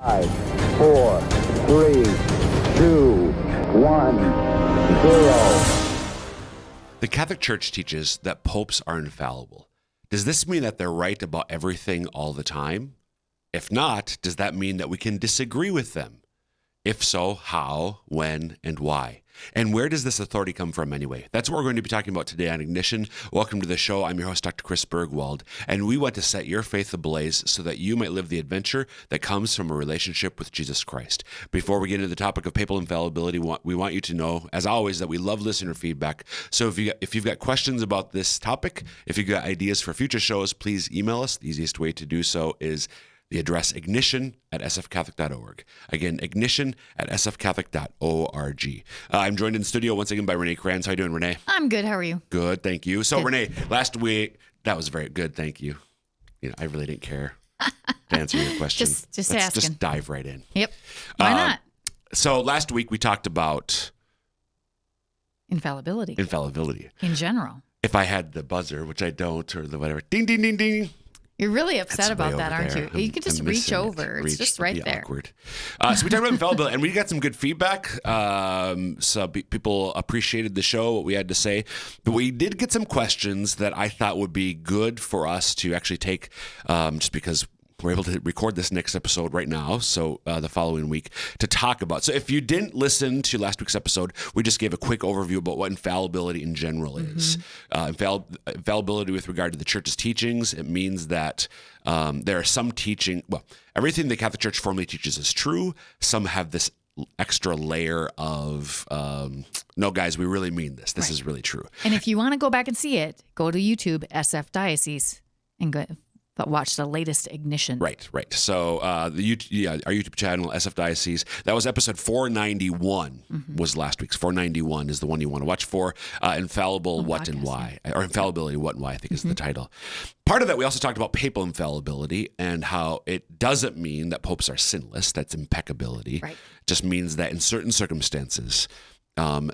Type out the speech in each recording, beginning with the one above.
5, 4, 3, 2, 1, 0. The Catholic Church teaches that popes are infallible. Does this mean that they're right about everything all the time? If not, does that mean that we can disagree with them? If so, how, when, and why? And where does this authority come from anyway? That's what we're going to be talking about today on Ignition. Welcome to the show. I'm your host, Dr. Chris Bergwald, and we want to set your faith ablaze so that you might live the adventure that comes from a relationship with Jesus Christ. Before we get into the topic of papal infallibility, we want you to know, as always, that we love listener feedback. So if you've got questions about this topic, if you've got ideas for future shows, please email us. The easiest way to do so is the address ignition@sfcatholic.org. Again, ignition@sfcatholic.org. I'm joined in the studio once again by Renae Kranz. How you doing, Renae? I'm good. How are you? Good, thank you. So, Good. Renae, last week, that was very good, thank you. I really didn't care to answer your question. Just Let's asking. just dive right in. Yep. Why not? So, last week we talked about Infallibility in general. If I had the buzzer, which I don't, or the whatever, ding, ding, ding, ding. You're really upset That's about way that, over aren't there. you? You can just I'm reach missing it. over. It's just right Be there. Awkward. So we talked about infallibility, and we got some good feedback. So people appreciated the show, what we had to say. But we did get some questions that I thought would be good for us to actually take, just because we're able to record this next episode right now, so the following week, to talk about. So if you didn't listen to last week's episode, we just gave a quick overview about what infallibility in general is. Infallibility with regard to the church's teachings, it means that there are some teaching, everything the Catholic Church formally teaches is true. Some have this extra layer of, no, guys, we really mean this. This is really true. And if you want to go back and see it, go to YouTube, SF Diocese, and go. But watch the latest Ignition. Right. So our YouTube channel, SF Diocese, that was episode 491 was last week's. 491 is the one you want to watch for. Infallible, what and why. Or Infallibility, what and why, I think is the title. Part of that, we also talked about papal infallibility and how it doesn't mean that popes are sinless. That's impeccability. Right. It just means that in certain circumstances,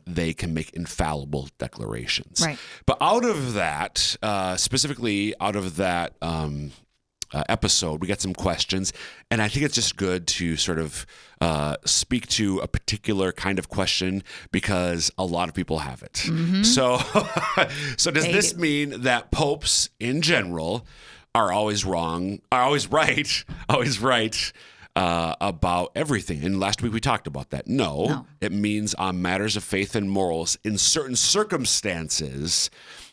they can make infallible declarations. Right. But out of that, specifically out of that episode, we got some questions, and I think it's just good to sort of speak to a particular kind of question because a lot of people have it. So does this mean that popes in general are always wrong, are always right, about everything? And last week we talked about that. No, it means on matters of faith and morals, in certain circumstances,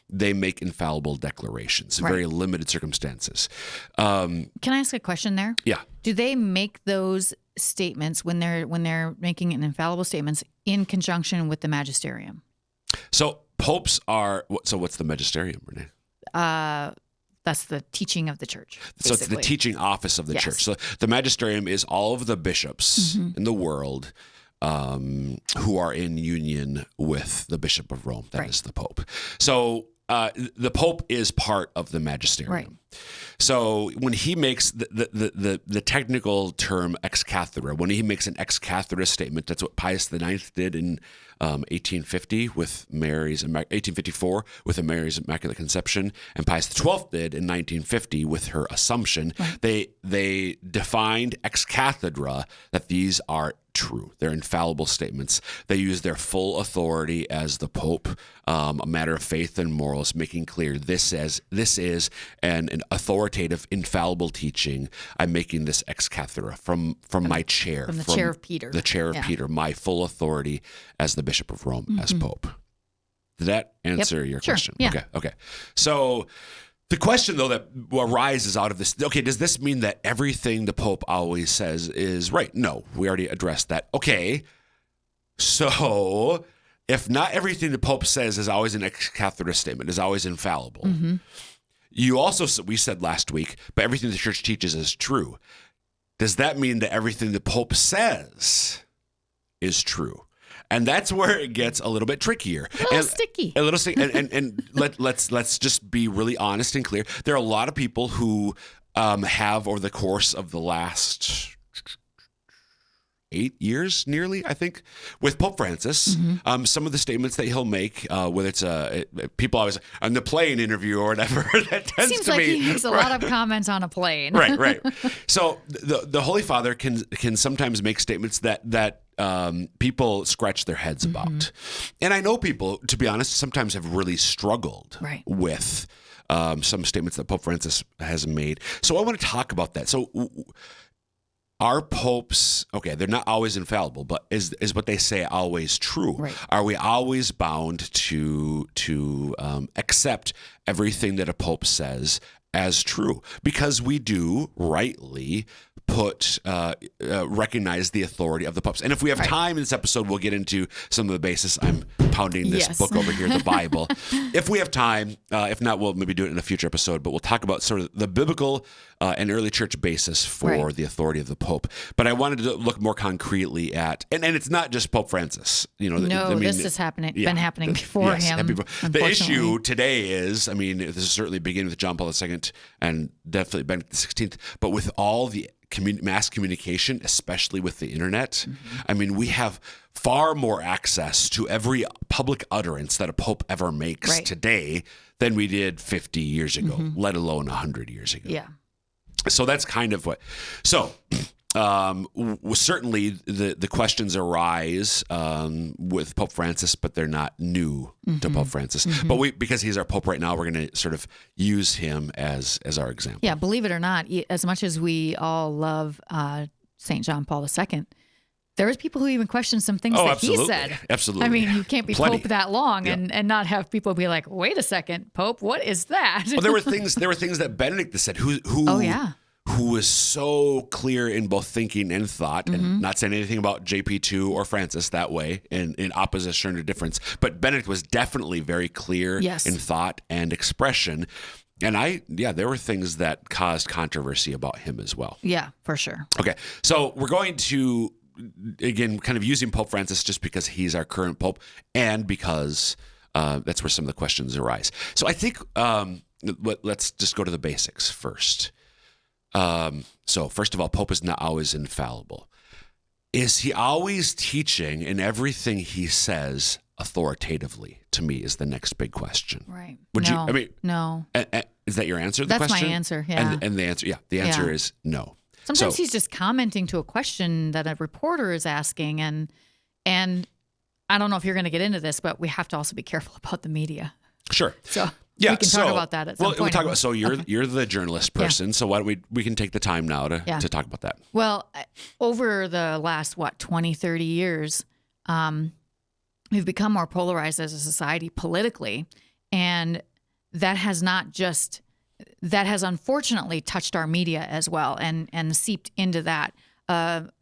they make infallible declarations, very limited circumstances. Can I ask a question there? Yeah. Do they make those statements when they're making an infallible statements in conjunction with the magisterium? So popes are, so what's the magisterium, Renae? That's the teaching of the church. So it's the teaching office of the church. So the magisterium is all of the bishops in the world who are in union with the Bishop of Rome. That is the Pope. So the Pope is part of the magisterium. Right. So when he makes the technical term ex cathedra, when he makes an ex cathedra statement, that's what Pius IX did in 1850 with 1854 with Mary's Immaculate Conception, and Pius XII did in 1950 with her Assumption. Right. They defined ex cathedra that these are true. They're infallible statements. They use their full authority as the Pope, a matter of faith and morals, making clear this is an authoritative, infallible teaching. I'm making this ex cathedra from my chair. From the chair of Peter. The chair of Peter, my full authority as the Bishop of Rome, as Pope. Did that answer your question? Yeah. Okay. So the question, though, that arises out of this, does this mean that everything the Pope always says is right? No, we already addressed that. Okay, so if not everything the Pope says is always an ex cathedra statement, is always infallible, we said last week, but everything the church teaches is true. Does that mean that everything the Pope says is true? And that's where it gets a little bit trickier. A little sticky. And let's just be really honest and clear. There are a lot of people who have, over the course of the last 8 years nearly, I think, with Pope Francis. Some of the statements that he'll make, whether it's people always on the plane interview or whatever, that tends Seems to like be he makes a lot of comments on a plane. right. So the Holy Father can sometimes make statements that people scratch their heads about, and I know people, to be honest, sometimes have really struggled with some statements that Pope Francis has made. So I want to talk about that. So. Are popes, okay, they're not always infallible, but is what they say always true? Right. Are we always bound to accept everything that a pope says as true? Because we do rightly recognize the authority of the popes. And if we have time in this episode, we'll get into some of the basis. I'm pounding this book over here, the Bible. If we have time, if not, we'll maybe do it in a future episode, but we'll talk about sort of the biblical and early church basis for the authority of the Pope. But I wanted to look more concretely at, and it's not just Pope Francis. This has been happening before him. The issue today is, this is certainly beginning with John Paul II and definitely Benedict XVI, but with all the mass communication, especially with the internet, we have far more access to every public utterance that a pope ever makes today than we did 50 years ago, let alone 100 years ago. Yeah. So that's kind of what. So certainly the questions arise with Pope Francis, but they're not new to Pope Francis. But because he's our Pope right now, we're going to sort of use him as our example. Yeah, believe it or not, as much as we all love St. John Paul II, there was people who even questioned some things that he said. Absolutely. You can't be Pope that long and not have people be like, wait a second, Pope, what is that? Well, there were things that Benedict said who was so clear in both thinking and thought, and not saying anything about JP2 or Francis that way in opposition or difference. But Benedict was definitely very clear in thought and expression. And there were things that caused controversy about him as well. Yeah, for sure. Okay, so we're going to, again, kind of using Pope Francis just because he's our current Pope and because that's where some of the questions arise. So I think let's just go to the basics first. So first of all, Pope is not always infallible. Is he always teaching in everything he says authoritatively? To me, is the next big question. Right. No. Is that your answer to the question? That's my answer, yeah. And the answer is no. Sometimes he's just commenting to a question that a reporter is asking, and I don't know if you're going to get into this, but we have to also be careful about the media. Sure. So we can talk about that at some point. We'll talk about. So you're the journalist person. So why don't we can take the time now to talk about that. Well, over the last 20, 30 years, we've become more polarized as a society politically, and that has unfortunately touched our media as well and seeped into that.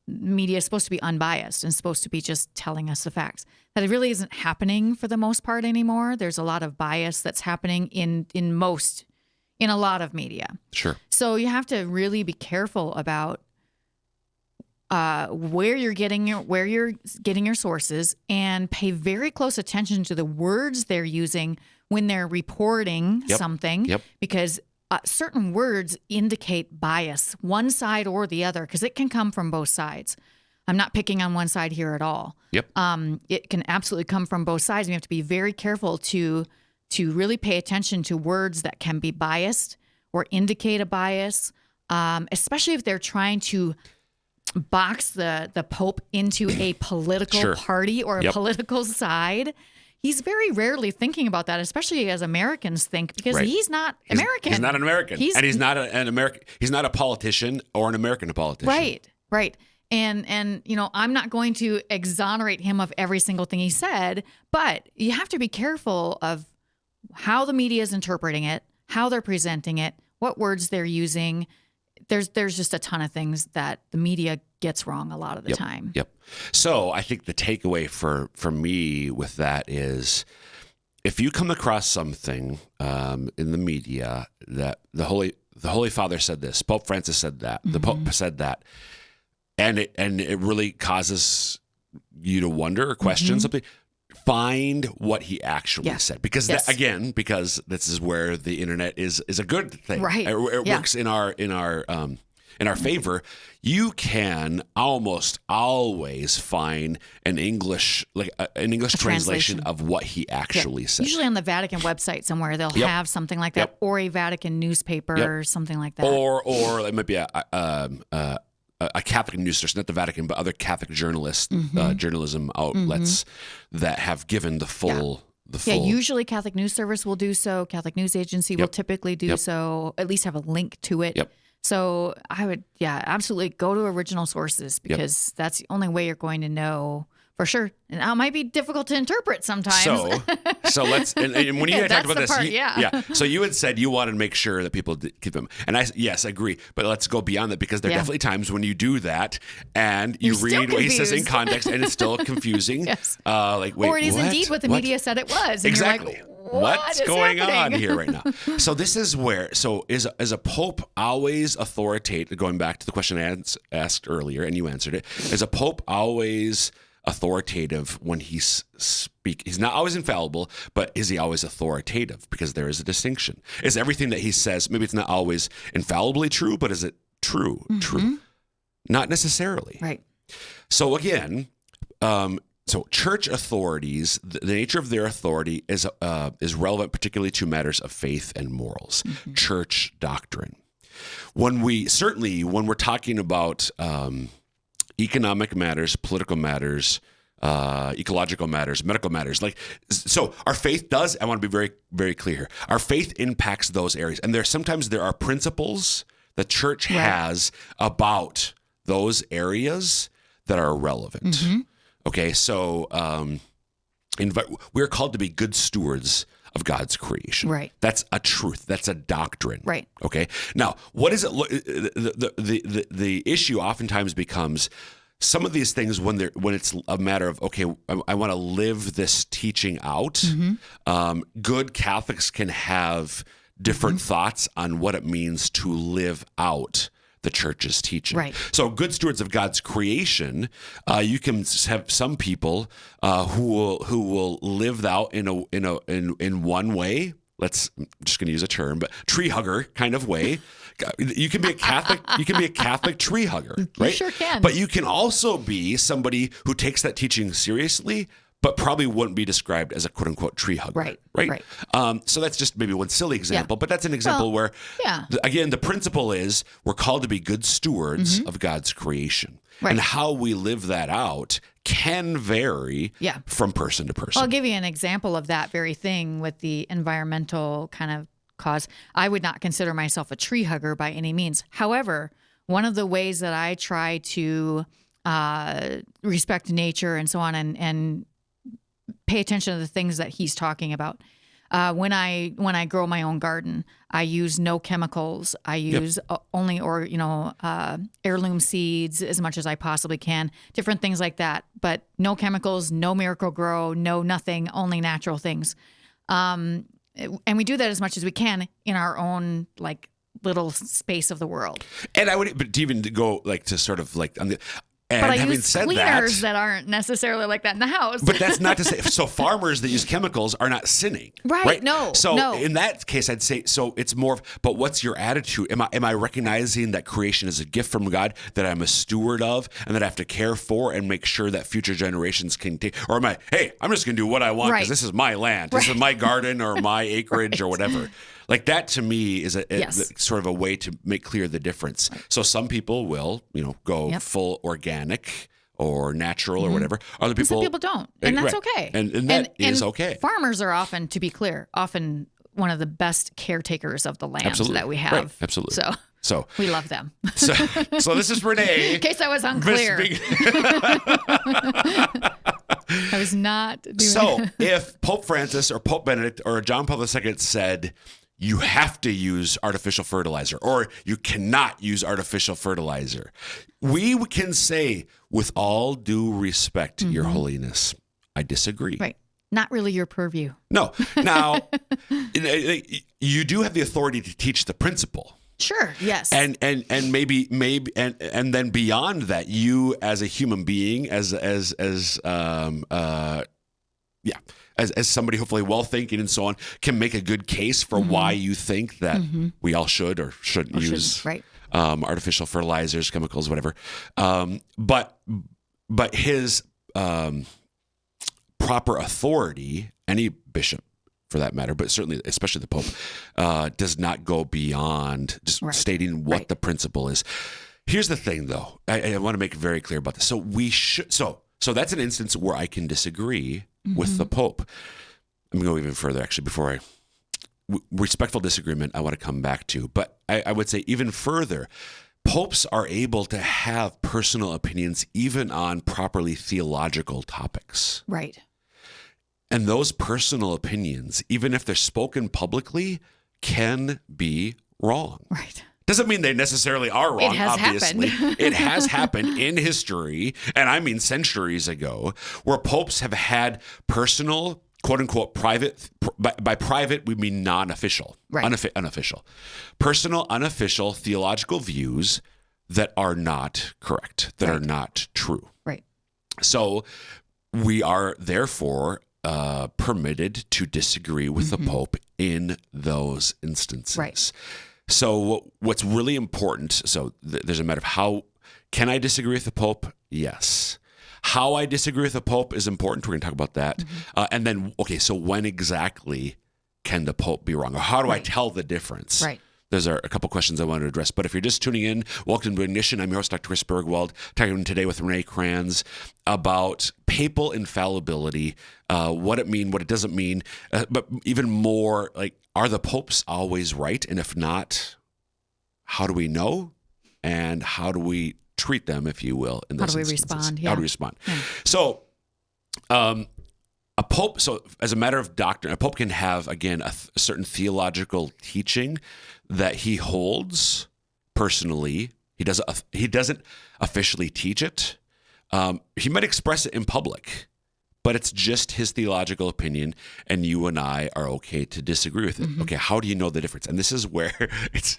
Media is supposed to be unbiased and supposed to be just telling us the facts. That it really isn't happening for the most part anymore. There's a lot of bias that's happening in a lot of media. Sure. So you have to really be careful about where you're getting your sources, and pay very close attention to the words they're using when they're reporting something, because certain words indicate bias, one side or the other, because it can come from both sides. I'm not picking on one side here at all. Yep. It can absolutely come from both sides. We have to be very careful to really pay attention to words that can be biased or indicate a bias, especially if they're trying to box the Pope into a political party or a political side. He's very rarely thinking about that, especially as Americans think, because he's not American. He's not an American. And he's not an American. He's not a politician or an American politician. Right. And I'm not going to exonerate him of every single thing he said, but you have to be careful of how the media is interpreting it, how they're presenting it, what words they're using. There's just a ton of things that the media gets wrong a lot of the time. Yep. So I think the takeaway for me with that is, if you come across something in the media that the Holy Father said this, Pope Francis said that, the Pope said that, and it really causes you to wonder or question something, find what he actually said, because because this is where the internet is a good thing. Right. It works in our in our favor, you can almost always find an English translation of what he actually said. Usually on the Vatican website somewhere, they'll have something like that, or a Vatican newspaper or something like that. Or it might be a Catholic news source, not the Vatican, but other Catholic journalism outlets that have given the full. Usually Catholic News Service will do so. Catholic News Agency will typically do so, at least have a link to it. Yep. So I would, absolutely go to original sources because that's the only way you're going to know for sure. And it might be difficult to interpret sometimes. So let's, and when you had talked about this, so you had said you wanted to make sure that people keep them. And I agree. But let's go beyond that because there are definitely times when you do that and you read what he says in context and it's still confusing. Yes. Wait, or it is indeed what the media said it was. And exactly. You're like, what's going on here right now? So this is where, is a pope always authoritative? Going back to the question I asked earlier, and you answered it. Is a pope always authoritative when he speaks? He's not always infallible, but is he always authoritative? Because there is a distinction. Is everything that he says, maybe it's not always infallibly true, but is it true? True. Not necessarily. Right. So again, so church authorities, the nature of their authority is relevant particularly to matters of faith and morals, church doctrine. When we're talking about economic matters, political matters, ecological matters, medical matters, so our faith does, I want to be very, very clear here, our faith impacts those areas. And sometimes there are principles the church has about those areas that are relevant. Okay, so we're called to be good stewards of God's creation. Right. That's a truth. That's a doctrine. Right. Okay. Now, what is it? The issue oftentimes becomes some of these things when it's a matter of, okay, I want to live this teaching out. Good Catholics can have different thoughts on what it means to live out the church's teaching. Right. So good stewards of God's creation, you can have some people who will live out in one way. I'm just going to use a term, but tree hugger kind of way. You can be a Catholic. You can be a Catholic tree hugger, right? You sure can. But you can also be somebody who takes that teaching seriously, but probably wouldn't be described as a quote unquote tree hugger. Right. So that's just maybe one silly example, but that's an example where, again, the principle is we're called to be good stewards of God's creation. Right. And how we live that out can vary from person to person. I'll give you an example of that very thing with the environmental kind of cause. I would not consider myself a tree hugger by any means. However, one of the ways that I try to respect nature and so on and pay attention to the things that he's talking about. When I grow my own garden, I use no chemicals. I use only heirloom seeds as much as I possibly can. Different things like that, but no chemicals, no Miracle Grow, no nothing, only natural things. And we do that as much as we can in our own little space of the world. And but even to go to sort of on the. And but I use cleaners that aren't necessarily like that in the house. But that's not to say, so farmers that use chemicals are not sinning. Right? No. So in that case, I'd say, so it's more, but what's your attitude? Am I recognizing that creation is a gift from God that I'm a steward of and that I have to care for and make sure that future generations can take, or am I, hey, I'm just going to do what I want because this is my land. This is my garden or my acreage or whatever. That to me is a sort of a way to make clear the difference. Right. So some people will, go full organic or natural or whatever. Other people, some people don't, and that's okay. And that is okay. Farmers are often, to be clear, one of the best caretakers of the land that we have. Right. Absolutely. So we love them. So this is Renae. In case I was unclear. I was not doing So if Pope Francis or Pope Benedict or John Paul II said, you have to use artificial fertilizer or you cannot use artificial fertilizer, we can say, with all due respect, Your Holiness, I disagree. Right. Not really your purview. No. Now, you do have the authority to teach the principle. Sure. Yes. And maybe and then beyond that, you as a human being, as somebody hopefully well thinking and so on, can make a good case for why you think that we all should or shouldn't use artificial fertilizers, chemicals, whatever. But his proper authority, any bishop for that matter, but certainly, especially the Pope, does not go beyond just stating what the principle is. Here's the thing, though. I want to make it very clear about this. So we should. So that's an instance where I can disagree with the Pope. I'm going to go even further, actually, before respectful disagreement I want to come back to. But I would say even further, popes are able to have personal opinions even on properly theological topics. Right. And those personal opinions, even if they're spoken publicly, can be wrong. Right. Doesn't mean they necessarily are wrong, It has obviously. happened. It has happened in history, and I mean centuries ago, where popes have had personal, quote unquote, private, by private, we mean non-official, unofficial, personal, unofficial theological views that are not correct, that are not true. Right. So we are therefore permitted to disagree with the Pope in those instances. Right. So what's really important, so there's a matter of how, can I disagree with the Pope? Yes. How I disagree with the Pope is important. We're going to talk about that. And then, okay, so when exactly can the Pope be wrong? Or how do I tell the difference? Right. Those are a couple questions I wanted to address. But if you're just tuning in, welcome to Ignition. I'm your host, Dr. Chris Bergwald, talking today with Renae Kranz about papal infallibility, what it means, what it doesn't mean, but even more, like, are the popes always right? And if not, how do we know? And how do we treat them, if you will, in those instances? Respond? How do we respond? Yeah. So, a pope, so as a matter of doctrine, a pope can have, again, a certain theological teaching that he holds personally. He doesn't officially teach it. He might express it in public, but it's just his theological opinion, and you and I are okay to disagree with it. Okay, how do you know the difference? And this is where it's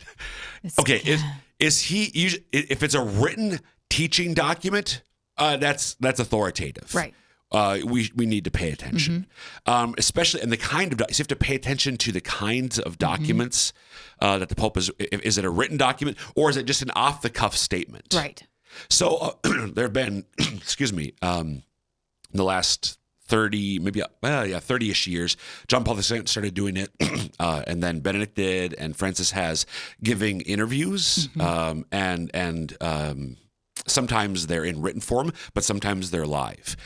okay. Is he usually, if it's a written teaching document, that's authoritative, right? We need to pay attention, especially in the kind of, so you have to pay attention to the kinds of documents that the Pope is it a written document or is it just an off the cuff statement? Right. So there have been, excuse me, in the last 30, maybe, 30-ish years, John Paul II started doing it, and then Benedict did, and Francis has, giving interviews, and sometimes they're in written form, but sometimes they're live.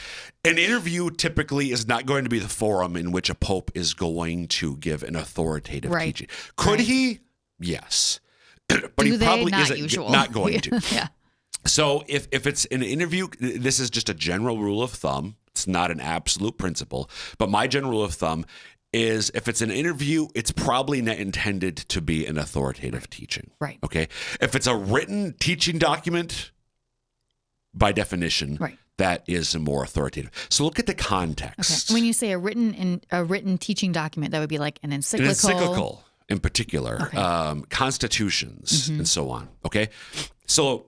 An interview typically is not going to be the forum in which a pope is going to give an authoritative teaching. Could he? Yes. But he probably not going to. Yeah. So if it's an interview, this is just a general rule of thumb. It's not an absolute principle. But my general rule of thumb is if it's an interview, it's probably not intended to be an authoritative teaching. Right. Okay. If it's a written teaching document, by definition, that is more authoritative. So look at the context. Okay. When you say a written teaching document, that would be like an encyclical. An encyclical in particular, constitutions and so on. Okay. So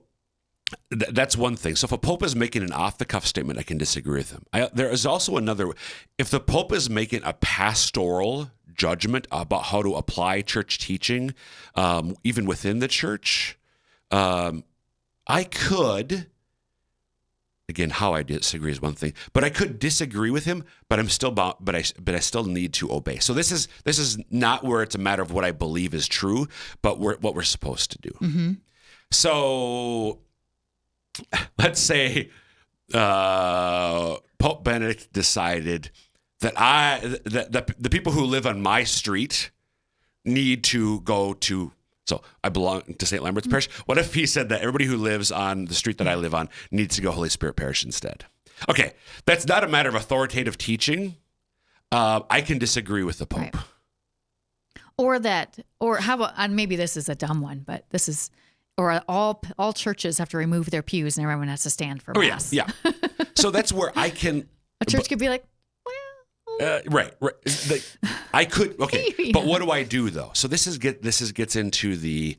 that's one thing. So if a pope is making an off-the-cuff statement, I can disagree with him. There is also another. If the pope is making a pastoral judgment about how to apply church teaching, even within the church, I could. Again, how I disagree is one thing, but I could disagree with him. But I'm still bound. But I still need to obey. So this is not where it's a matter of what I believe is true, but what we're supposed to do. So let's say Pope Benedict decided that the people who live on my street need to go to. So I belong to St. Lambert's Parish. What if he said that everybody who lives on the street that I live on needs to go Holy Spirit Parish instead? Okay, that's not a matter of authoritative teaching. I can disagree with the Pope. Right. Or how about, and maybe this is a dumb one, but this is, or all churches have to remove their pews and everyone has to stand for Mass. Yeah. So that's where I can. A church could be like, right. I could. Okay, but what do I do though? So this gets into the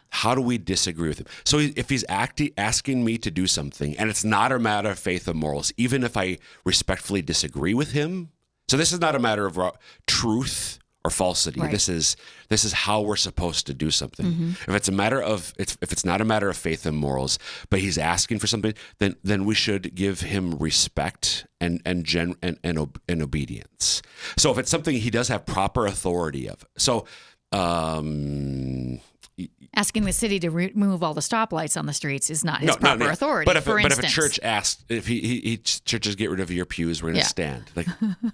how do we disagree with him? So if he's asking me to do something, and it's not a matter of faith or morals, even if I respectfully disagree with him. So this is not a matter of truth or falsity. Right. This is how we're supposed to do something. If it's not a matter of faith and morals, but he's asking for something, then we should give him respect and obedience. So if it's something he does have proper authority of, so asking the city to remove all the stoplights on the streets is not his proper authority. But if a instance. church asks, if he churches get rid of your pews, we're going to stand. Like,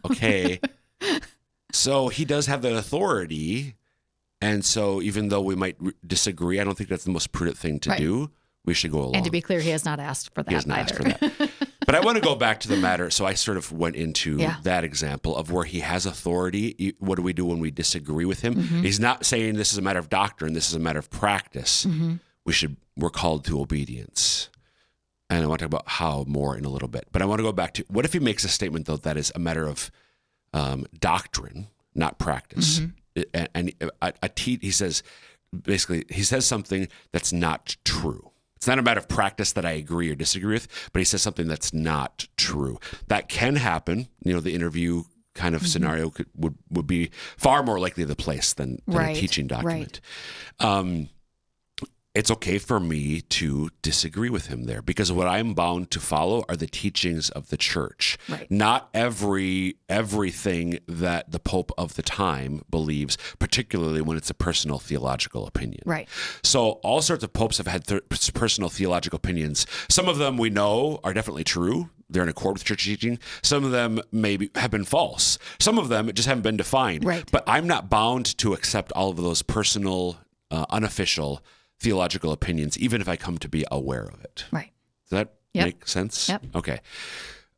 okay. So he does have that authority. And so even though we might disagree, I don't think that's the most prudent thing to do. We should go along. And to be clear, he has not asked for that He has not either. asked for that. But I want to go back to the matter. So I sort of went into that example of where he has authority. What do we do when we disagree with him? He's not saying this is a matter of doctrine. This is a matter of practice. We're called to obedience. And I want to talk about how more in a little bit. But I want to go back to, what if he makes a statement, though, that is a matter of doctrine, not practice? And he says, basically, he says something that's not true. It's not a matter of practice that I agree or disagree with, but he says something that's not true. That can happen. The interview kind of scenario would be far more likely the place than a teaching document. It's okay for me to disagree with him there, because what I'm bound to follow are the teachings of the church. Not everything that the Pope of the time believes, particularly when it's a personal theological opinion. So all sorts of popes have had personal theological opinions. Some of them we know are definitely true. They're in accord with church teaching. Some of them maybe have been false. Some of them just haven't been defined. But I'm not bound to accept all of those personal, unofficial theological opinions, even if I come to be aware of it. Does that make sense? Okay.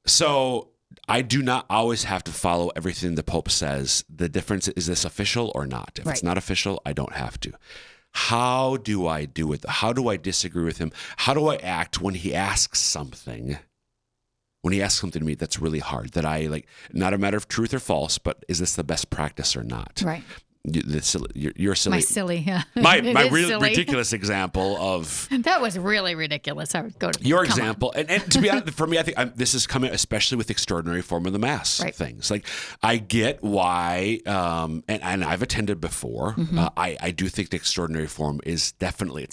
So I do not always have to follow everything the Pope says. The difference is this official or not? If it's not official, I don't have to. How do I do it? How do I disagree with him? How do I act when he asks something? When he asks something to me that's really hard, that I like, not a matter of truth or false, but is this the best practice or not? You're silly. My silly, My really ridiculous example of that was really ridiculous. I would go to your example, and to be honest, for me, I think this is coming especially with extraordinary form of the Mass things. Like I get why, and I've attended before. I do think the extraordinary form is definitely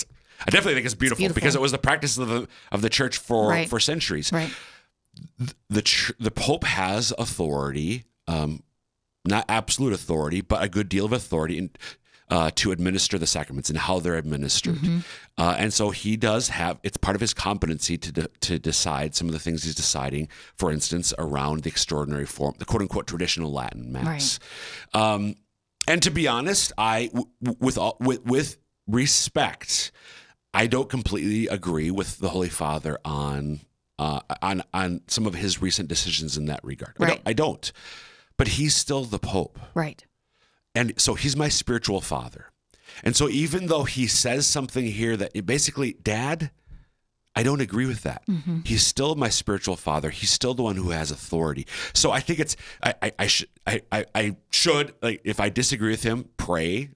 I definitely think it's beautiful because it was the practice of the church for centuries. The Pope has authority. Not absolute authority, but a good deal of authority to administer the sacraments and how they're administered. And so he does have, it's part of his competency to decide some of the things he's deciding, for instance, around the extraordinary form, the quote unquote traditional Latin Mass. And to be honest, with respect, I don't completely agree with the Holy Father on some of his recent decisions in that regard. I don't. But he's still the Pope. And so he's my spiritual father. And so even though he says something here that basically, Dad, I don't agree with that. He's still my spiritual father. He's still the one who has authority. So I think I should, like, if I disagree with him, pray.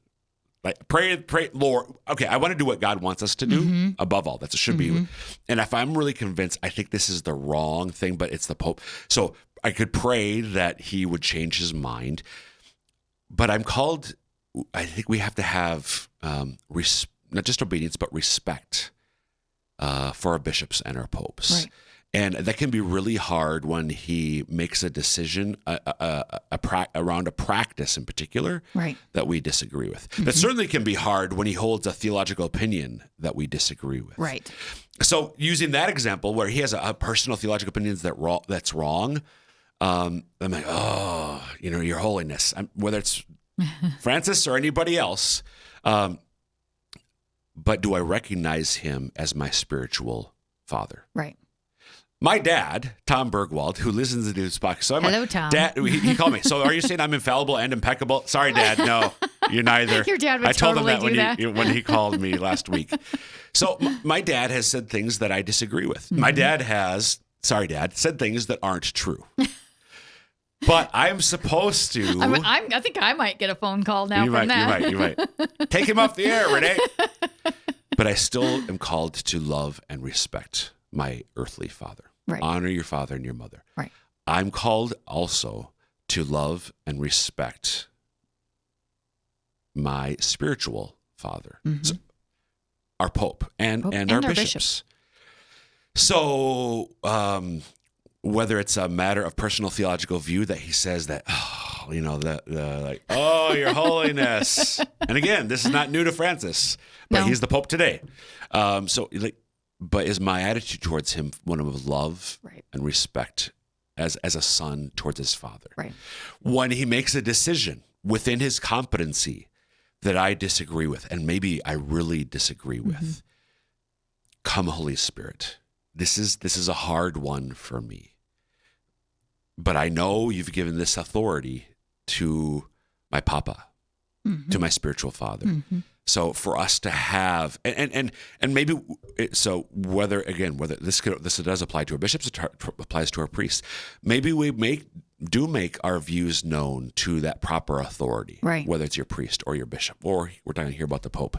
Like pray, Lord. Okay, I want to do what God wants us to do above all. That should be. And if I'm really convinced, I think this is the wrong thing, but it's the Pope. So I could pray that he would change his mind. But I think we have to have not just obedience, but respect for our bishops and our popes. And that can be really hard when he makes a decision around a practice in particular that we disagree with. That certainly can be hard when he holds a theological opinion that we disagree with. So using that example where he has a personal theological opinion that's wrong, I'm like, oh, Your Holiness, whether it's Francis or anybody else, but do I recognize him as my spiritual father? My dad, Tom Bergwald, who listens to this podcast. So Hello, Tom. Dad, he called me. So are you saying I'm infallible and impeccable? Sorry, Dad. No, you're neither. Your dad would I told totally him that when he called me last week. So my dad has said things that I disagree with. My dad has, sorry, Dad, said things that aren't true. But I'm supposed to. I think I might get a phone call now from that. You might. Take him off the air, Renae. But I still am called to love and respect my earthly father. Honor your father and your mother. I'm called also to love and respect my spiritual father, so our Pope and our bishops. So whether it's a matter of personal theological view that he says that, like, oh, your holiness. And again, this is not new to Francis, but he's the Pope today. But is my attitude towards him one of love and respect as a son towards his father? Right. When he makes a decision within his competency that I disagree with, and maybe I really disagree with, come Holy Spirit. This is a hard one for me. But I know you've given this authority to my Papa, to my spiritual father. So for us to have, and maybe, whether this does apply to our bishops, it applies to our priests. Maybe we make our views known to that proper authority, right? Whether it's your priest or your bishop, or we're talking here about the Pope.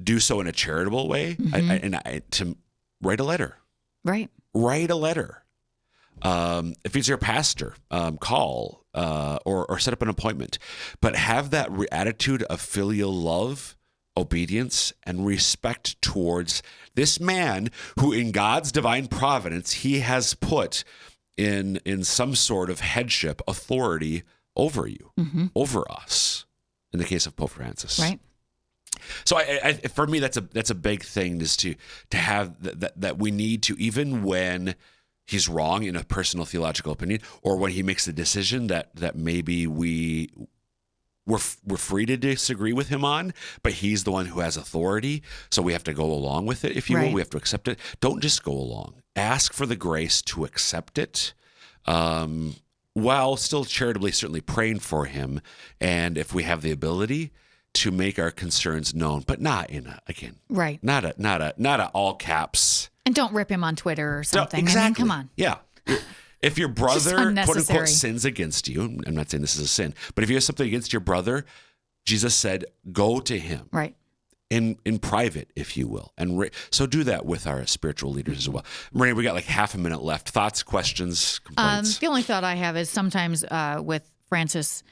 Do so in a charitable way, to write a letter, right? Write a letter. If it's your pastor, call or set up an appointment, but have that attitude of filial love, obedience, and respect towards this man who, in God's divine providence, he has put in some sort of headship authority over you, over us. In the case of Pope Francis, right? So for me, that's a big thing, is to have that we need to, even when he's wrong in a personal theological opinion, or when he makes a decision that maybe we're free to disagree with him on, but he's the one who has authority, so we have to go along with it, if you will. We have to accept it. Don't just go along. Ask for the grace to accept it, while still charitably certainly praying for him, and if we have the ability to make our concerns known, but not in not a all caps. And don't rip him on Twitter or something. No, exactly. I mean, come on. Yeah. If your brother, quote unquote, sins against you, I'm not saying this is a sin, but if you have something against your brother, Jesus said, go to him. Right. In private, if you will. And so do that with our spiritual leaders as well. Renae, we got like half a minute left. Thoughts, questions, complaints? The only thought I have is sometimes with Francis,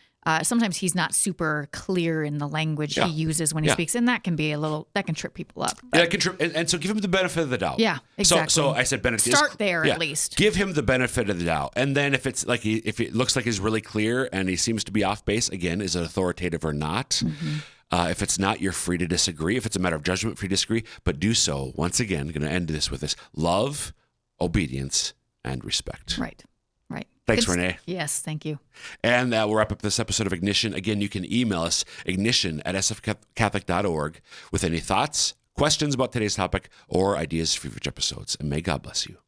sometimes he's not super clear in the language he uses when he speaks, and that can be that can trip people up. Yeah, that can trip, and so give him the benefit of the doubt. Yeah, exactly. So I said, Benedict, start there at least. Give him the benefit of the doubt, and then if it's like if it looks like he's really clear and he seems to be off base, again, is it authoritative or not? If it's not, you're free to disagree. If it's a matter of judgment, free to disagree, but do so. Once again, I'm going to end this with this: love, obedience, and respect. Right. Thanks, Renae. Yes, thank you. And we'll wrap up this episode of Ignition. Again, you can email us, ignition@sfcatholic.org, with any thoughts, questions about today's topic, or ideas for future episodes. And may God bless you.